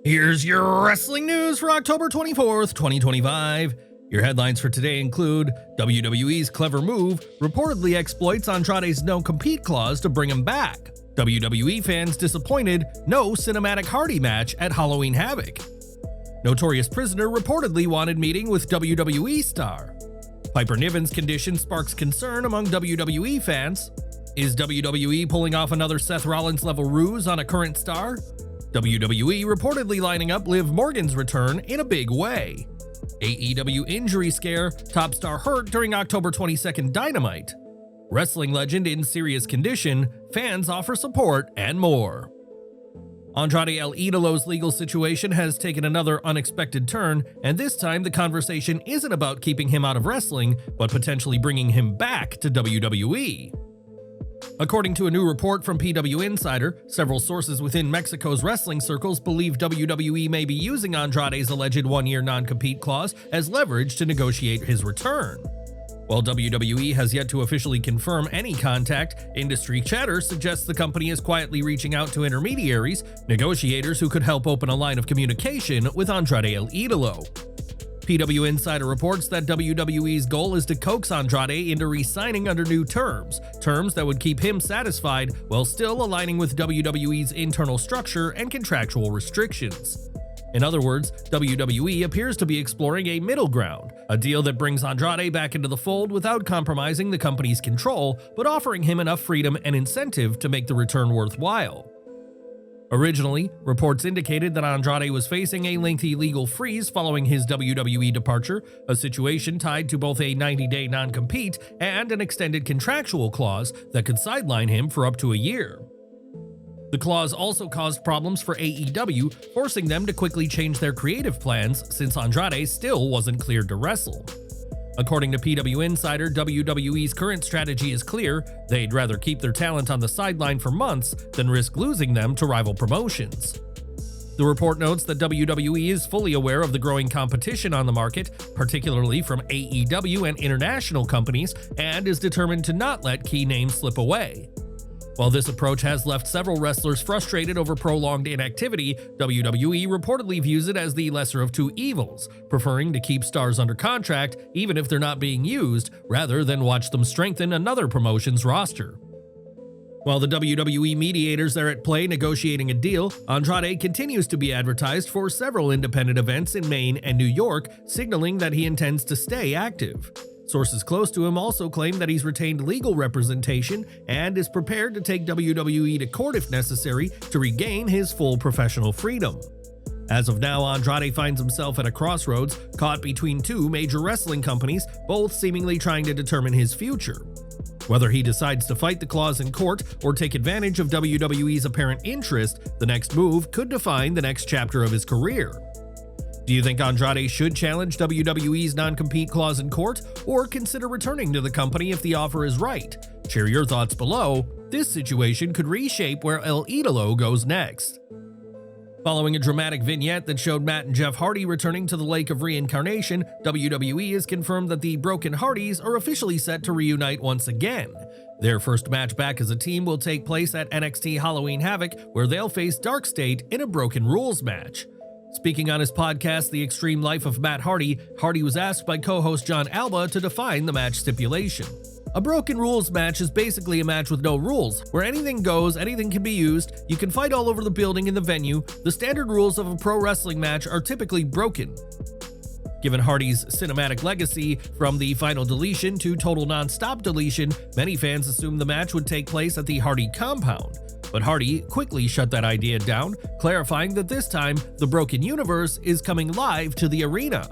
Here's your wrestling news for October 24th, 2025. Your headlines for today include WWE's clever move reportedly exploits Andrade's no-compete clause to bring him back. WWE fans disappointed, no cinematic Hardy match at Halloween Havoc. Notorious prisoner reportedly wanted meeting with WWE star. Piper Niven's condition sparks concern among WWE fans. Is WWE pulling off another Seth Rollins-level ruse on a current star? WWE reportedly lining up Liv Morgan's return in a big way. AEW injury scare, top star hurt during October 22nd Dynamite. Wrestling legend in serious condition, fans offer support, and more. Andrade El Idolo's legal situation has taken another unexpected turn, and this time the conversation isn't about keeping him out of wrestling, but potentially bringing him back to WWE. According to a new report from PW Insider, several sources within Mexico's wrestling circles believe WWE may be using Andrade's alleged one-year non-compete clause as leverage to negotiate his return. While WWE has yet to officially confirm any contact, industry chatter suggests the company is quietly reaching out to intermediaries, negotiators who could help open a line of communication with Andrade El Idolo. PW Insider reports that WWE's goal is to coax Andrade into re-signing under new terms that would keep him satisfied while still aligning with WWE's internal structure and contractual restrictions. In other words, WWE appears to be exploring a middle ground, a deal that brings Andrade back into the fold without compromising the company's control, but offering him enough freedom and incentive to make the return worthwhile. Originally, reports indicated that Andrade was facing a lengthy legal freeze following his WWE departure, a situation tied to both a 90-day non-compete and an extended contractual clause that could sideline him for up to a year. The clause also caused problems for AEW, forcing them to quickly change their creative plans since Andrade still wasn't cleared to wrestle. According to PW Insider, WWE's current strategy is clear: they'd rather keep their talent on the sideline for months than risk losing them to rival promotions. The report notes that WWE is fully aware of the growing competition on the market, particularly from AEW and international companies, and is determined to not let key names slip away. While this approach has left several wrestlers frustrated over prolonged inactivity, WWE reportedly views it as the lesser of two evils, preferring to keep stars under contract even if they're not being used, rather than watch them strengthen another promotion's roster. While the WWE mediators are at play negotiating a deal, Andrade continues to be advertised for several independent events in Maine and New York, signaling that he intends to stay active. Sources close to him also claim that he's retained legal representation and is prepared to take WWE to court if necessary to regain his full professional freedom. As of now, Andrade finds himself at a crossroads, caught between two major wrestling companies, both seemingly trying to determine his future. Whether he decides to fight the clause in court or take advantage of WWE's apparent interest, the next move could define the next chapter of his career. Do you think Andrade should challenge WWE's non-compete clause in court, or consider returning to the company if the offer is right? Share your thoughts below. This situation could reshape where El Idolo goes next. Following a dramatic vignette that showed Matt and Jeff Hardy returning to the Lake of Reincarnation, WWE has confirmed that the Broken Hardys are officially set to reunite once again. Their first match back as a team will take place at NXT Halloween Havoc, where they'll face Dark State in a Broken Rules match. Speaking on his podcast, The Extreme Life of Matt Hardy, Hardy was asked by co-host John Alba to define the match stipulation. A Broken Rules match is basically a match with no rules, where anything goes, anything can be used, you can fight all over the building in the venue. The standard rules of a pro wrestling match are typically broken. Given Hardy's cinematic legacy, from the final deletion to total non-stop deletion, many fans assumed the match would take place at the Hardy compound. But Hardy quickly shut that idea down, clarifying that this time, the Broken Universe is coming live to the arena.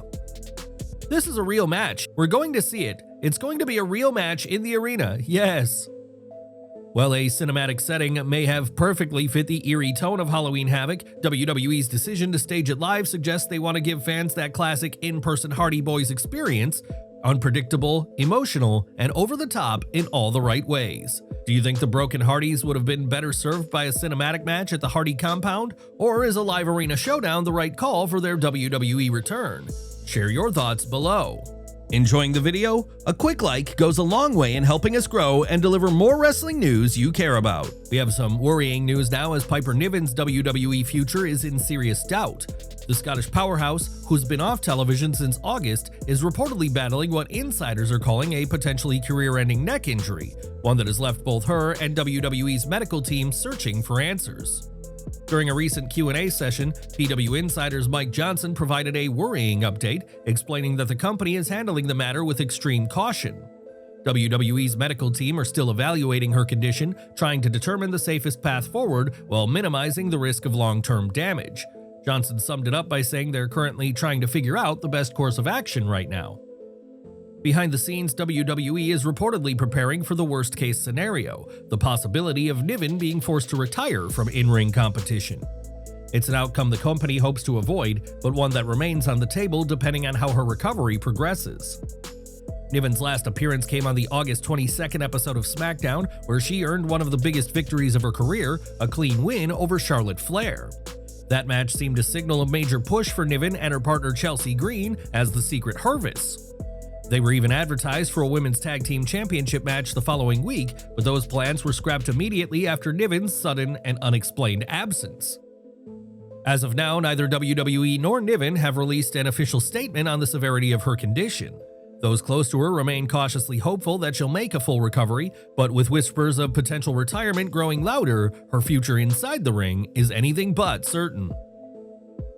This is a real match. We're going to see it. It's going to be a real match in the arena, yes. While a cinematic setting may have perfectly fit the eerie tone of Halloween Havoc, WWE's decision to stage it live suggests they want to give fans that classic in-person Hardy Boys experience: unpredictable, emotional, and over the top in all the right ways. Do you think the Broken Hardys would have been better served by a cinematic match at the Hardy compound, or is a live arena showdown the right call for their WWE return? Share your thoughts below. Enjoying the video? A quick like goes a long way in helping us grow and deliver more wrestling news you care about. We have some worrying news now as Piper Niven's WWE future is in serious doubt. The Scottish powerhouse, who's been off television since August, is reportedly battling what insiders are calling a potentially career-ending neck injury, one that has left both her and WWE's medical team searching for answers. During a recent Q&A session, PW Insider's Mike Johnson provided a worrying update, explaining that the company is handling the matter with extreme caution. WWE's medical team are still evaluating her condition, trying to determine the safest path forward while minimizing the risk of long-term damage. Johnson summed it up by saying they're currently trying to figure out the best course of action right now. Behind the scenes, WWE is reportedly preparing for the worst-case scenario, the possibility of Niven being forced to retire from in-ring competition. It's an outcome the company hopes to avoid, but one that remains on the table depending on how her recovery progresses. Niven's last appearance came on the August 22nd episode of SmackDown, where she earned one of the biggest victories of her career, a clean win over Charlotte Flair. That match seemed to signal a major push for Niven and her partner Chelsea Green as the Secret Hervis. They were even advertised for a women's tag team championship match the following week, but those plans were scrapped immediately after Niven's sudden and unexplained absence. As of now, neither WWE nor Niven have released an official statement on the severity of her condition. Those close to her remain cautiously hopeful that she'll make a full recovery, but with whispers of potential retirement growing louder, her future inside the ring is anything but certain.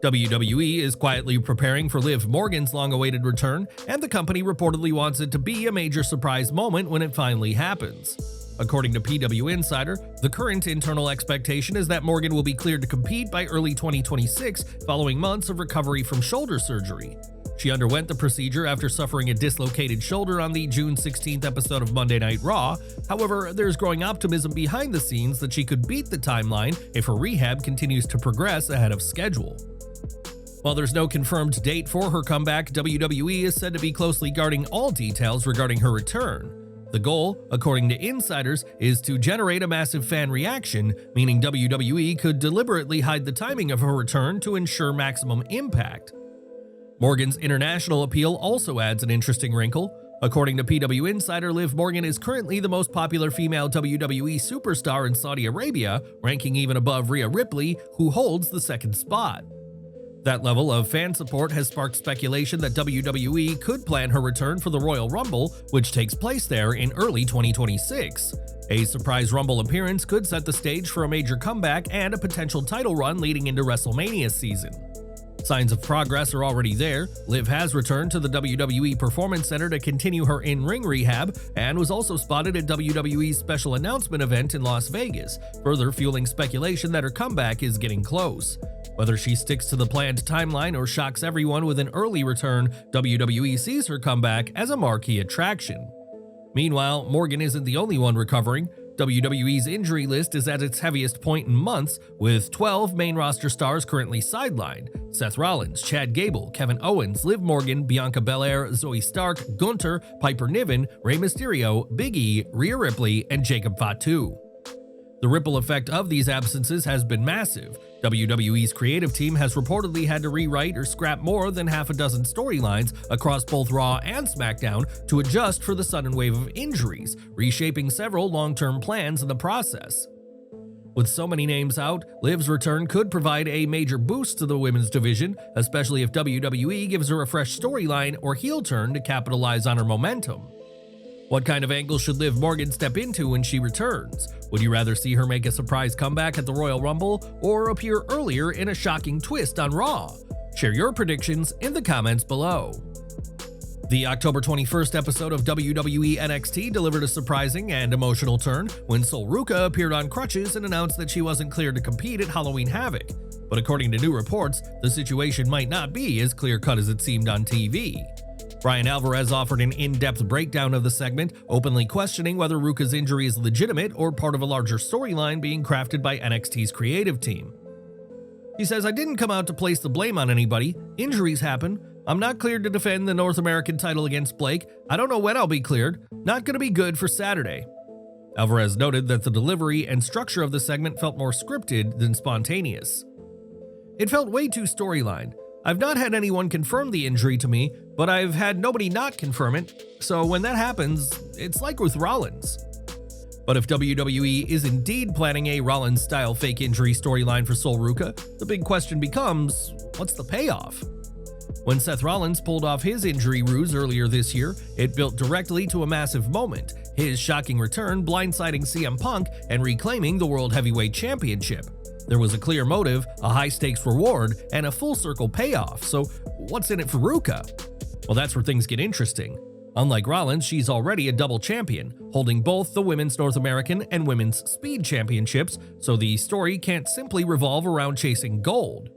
WWE is quietly preparing for Liv Morgan's long-awaited return, and the company reportedly wants it to be a major surprise moment when it finally happens. According to PW Insider, the current internal expectation is that Morgan will be cleared to compete by early 2026 following months of recovery from shoulder surgery. She underwent the procedure after suffering a dislocated shoulder on the June 16th episode of Monday Night Raw. However, there's growing optimism behind the scenes that she could beat the timeline if her rehab continues to progress ahead of schedule. While there's no confirmed date for her comeback, WWE is said to be closely guarding all details regarding her return. The goal, according to insiders, is to generate a massive fan reaction, meaning WWE could deliberately hide the timing of her return to ensure maximum impact. Morgan's international appeal also adds an interesting wrinkle. According to PW Insider, Liv Morgan is currently the most popular female WWE superstar in Saudi Arabia, ranking even above Rhea Ripley, who holds the second spot. That level of fan support has sparked speculation that WWE could plan her return for the Royal Rumble, which takes place there in early 2026. A surprise Rumble appearance could set the stage for a major comeback and a potential title run leading into WrestleMania season. Signs of progress are already there. Liv has returned to the WWE Performance Center to continue her in-ring rehab and was also spotted at WWE's special announcement event in Las Vegas, further fueling speculation that her comeback is getting close. Whether she sticks to the planned timeline or shocks everyone with an early return, WWE sees her comeback as a marquee attraction. Meanwhile, Morgan isn't the only one recovering. WWE's injury list is at its heaviest point in months, with 12 main roster stars currently sidelined: Seth Rollins, Chad Gable, Kevin Owens, Liv Morgan, Bianca Belair, Zoe Stark, Gunther, Piper Niven, Rey Mysterio, Big E, Rhea Ripley, and Jacob Fatu. The ripple effect of these absences has been massive. WWE's creative team has reportedly had to rewrite or scrap more than half a dozen storylines across both Raw and SmackDown to adjust for the sudden wave of injuries, reshaping several long-term plans in the process. With so many names out, Liv's return could provide a major boost to the women's division, especially if WWE gives her a fresh storyline or heel turn to capitalize on her momentum. What kind of angle should Liv Morgan step into when she returns? Would you rather see her make a surprise comeback at the Royal Rumble or appear earlier in a shocking twist on Raw? Share your predictions in the comments below. The October 21st episode of WWE NXT delivered a surprising and emotional turn when Sol Ruca appeared on crutches and announced that she wasn't cleared to compete at Halloween Havoc. But according to new reports, the situation might not be as clear-cut as it seemed on TV. Brian Alvarez offered an in-depth breakdown of the segment, openly questioning whether Ruca's injury is legitimate or part of a larger storyline being crafted by NXT's creative team. He says, "I didn't come out to place the blame on anybody. Injuries happen. I'm not cleared to defend the North American title against Blake. I don't know when I'll be cleared. Not gonna be good for Saturday." Alvarez noted that the delivery and structure of the segment felt more scripted than spontaneous. "It felt way too storyline. I've not had anyone confirm the injury to me, but I've had nobody not confirm it, so when that happens, it's like with Rollins. But if WWE is indeed planning a Rollins-style fake injury storyline for Sol Ruca, the big question becomes, what's the payoff? When Seth Rollins pulled off his injury ruse earlier this year, it built directly to a massive moment, his shocking return blindsiding CM Punk and reclaiming the World Heavyweight Championship. There was a clear motive, a high-stakes reward, and a full-circle payoff, so what's in it for Ruca? Well, that's where things get interesting. Unlike Rollins, she's already a double champion, holding both the Women's North American and Women's Speed Championships, so the story can't simply revolve around chasing gold.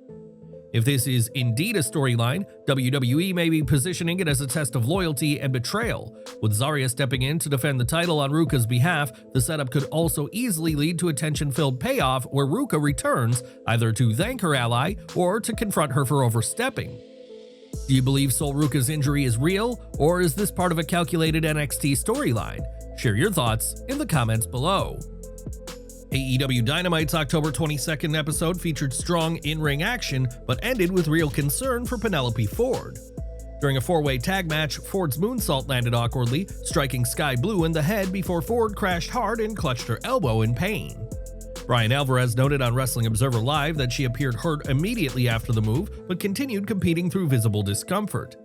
If this is indeed a storyline, WWE may be positioning it as a test of loyalty and betrayal. With Zarya stepping in to defend the title on Ruca's behalf, the setup could also easily lead to a tension-filled payoff where Ruca returns, either to thank her ally or to confront her for overstepping. Do you believe Sol Ruca's injury is real, or is this part of a calculated NXT storyline? Share your thoughts in the comments below. AEW Dynamite's October 22nd episode featured strong in-ring action, but ended with real concern for Penelope Ford. During a four-way tag match, Ford's moonsault landed awkwardly, striking Sky Blue in the head before Ford crashed hard and clutched her elbow in pain. Brian Alvarez noted on Wrestling Observer Live that she appeared hurt immediately after the move, but continued competing through visible discomfort.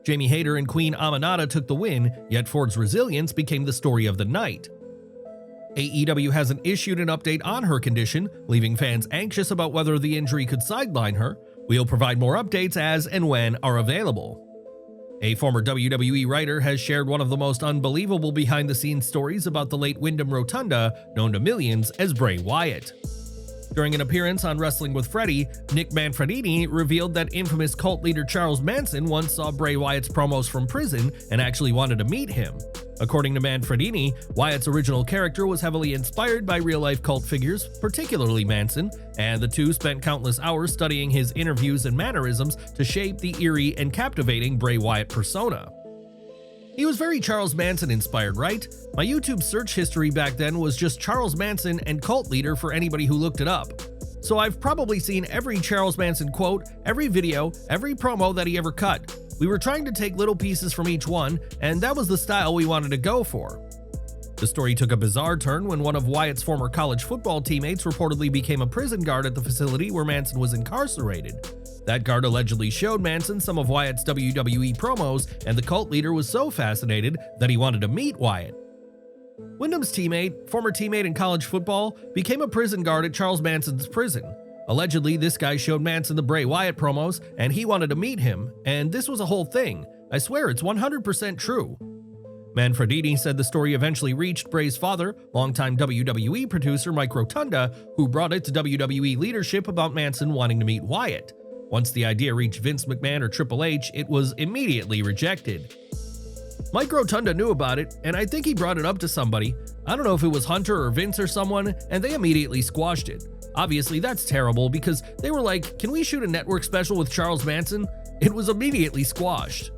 Jamie Hayter and Queen Aminata took the win, yet Ford's resilience became the story of the night. AEW hasn't issued an update on her condition, leaving fans anxious about whether the injury could sideline her. We'll provide more updates as and when are available. A former WWE writer has shared one of the most unbelievable behind-the-scenes stories about the late Wyndham Rotunda, known to millions as Bray Wyatt. During an appearance on Wrestling with Freddie, Nick Manfredini revealed that infamous cult leader Charles Manson once saw Bray Wyatt's promos from prison and actually wanted to meet him. According to Manfredini, Wyatt's original character was heavily inspired by real-life cult figures, particularly Manson, and the two spent countless hours studying his interviews and mannerisms to shape the eerie and captivating Bray Wyatt persona. He was very Charles Manson inspired, right? My YouTube search history back then was just Charles Manson and cult leader for anybody who looked it up. So I've probably seen every Charles Manson quote, every video, every promo that he ever cut. We were trying to take little pieces from each one, and that was the style we wanted to go for. The story took a bizarre turn when one of Wyatt's former college football teammates reportedly became a prison guard at the facility where Manson was incarcerated. That guard allegedly showed Manson some of Wyatt's WWE promos, and the cult leader was so fascinated that he wanted to meet Wyatt. Wyndham's former teammate in college football, became a prison guard at Charles Manson's prison. Allegedly, this guy showed Manson the Bray Wyatt promos, and he wanted to meet him, and this was a whole thing. I swear it's 100% true. Manfredini said the story eventually reached Bray's father, longtime WWE producer Mike Rotunda, who brought it to WWE leadership about Manson wanting to meet Wyatt. Once the idea reached Vince McMahon or Triple H, it was immediately rejected. Mike Rotunda knew about it, and I think he brought it up to somebody. I don't know if it was Hunter or Vince or someone, and they immediately squashed it. Obviously, that's terrible because they were like, can we shoot a network special with Charles Manson? It was immediately squashed.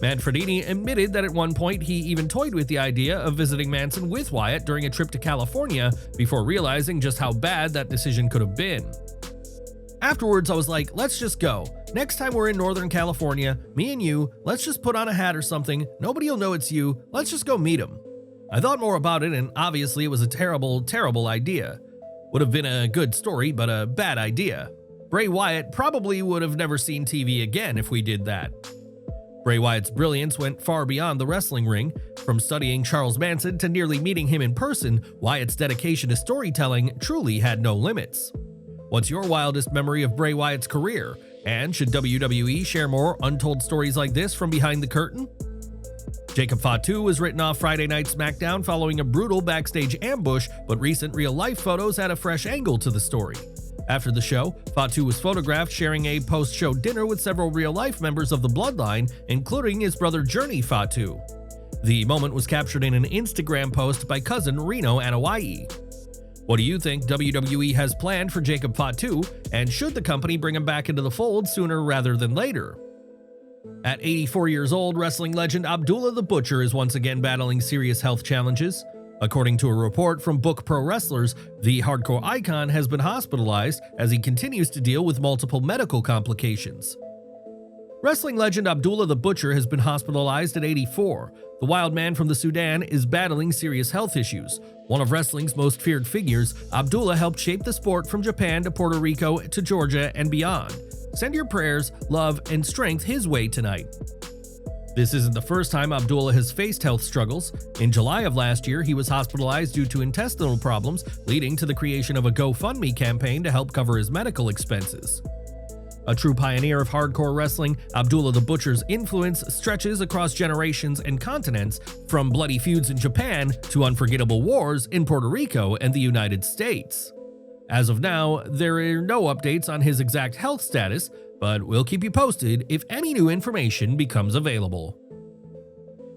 Manfredini admitted that at one point he even toyed with the idea of visiting Manson with Wyatt during a trip to California before realizing just how bad that decision could have been. Afterwards, I was like, let's just go. Next time we're in Northern California, me and you, let's just put on a hat or something. Nobody will know it's you. Let's just go meet him. I thought more about it, and obviously it was a terrible, terrible idea. Would have been a good story, but a bad idea. Bray Wyatt probably would have never seen TV again if we did that. Bray Wyatt's brilliance went far beyond the wrestling ring. From studying Charles Manson to nearly meeting him in person, Wyatt's dedication to storytelling truly had no limits. What's your wildest memory of Bray Wyatt's career? And should WWE share more untold stories like this from behind the curtain? Jacob Fatu was written off Friday Night SmackDown following a brutal backstage ambush, but recent real-life photos had a fresh angle to the story. After the show, Fatu was photographed sharing a post-show dinner with several real-life members of the Bloodline, including his brother Journey Fatu. The moment was captured in an Instagram post by cousin Reno Anoa'i. What do you think WWE has planned for Jacob Fatu, and should the company bring him back into the fold sooner rather than later? At 84 years old, wrestling legend Abdullah the Butcher is once again battling serious health challenges. According to a report from Book Pro Wrestlers, the hardcore icon has been hospitalized as he continues to deal with multiple medical complications. Wrestling legend Abdullah the Butcher has been hospitalized at 84. The wild man from the Sudan is battling serious health issues. One of wrestling's most feared figures, Abdullah helped shape the sport from Japan to Puerto Rico to Georgia and beyond. Send your prayers, love, and strength his way tonight. This isn't the first time Abdullah has faced health struggles. In July of last year, he was hospitalized due to intestinal problems, leading to the creation of a GoFundMe campaign to help cover his medical expenses. A true pioneer of hardcore wrestling, Abdullah the Butcher's influence stretches across generations and continents, from bloody feuds in Japan to unforgettable wars in Puerto Rico and the United States. As of now, there are no updates on his exact health status, but we'll keep you posted if any new information becomes available.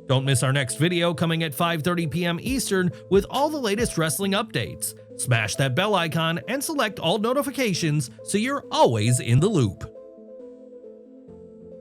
Don't miss our next video coming at 5:30 p.m. Eastern with all the latest wrestling updates. Smash that bell icon and select all notifications so you're always in the loop.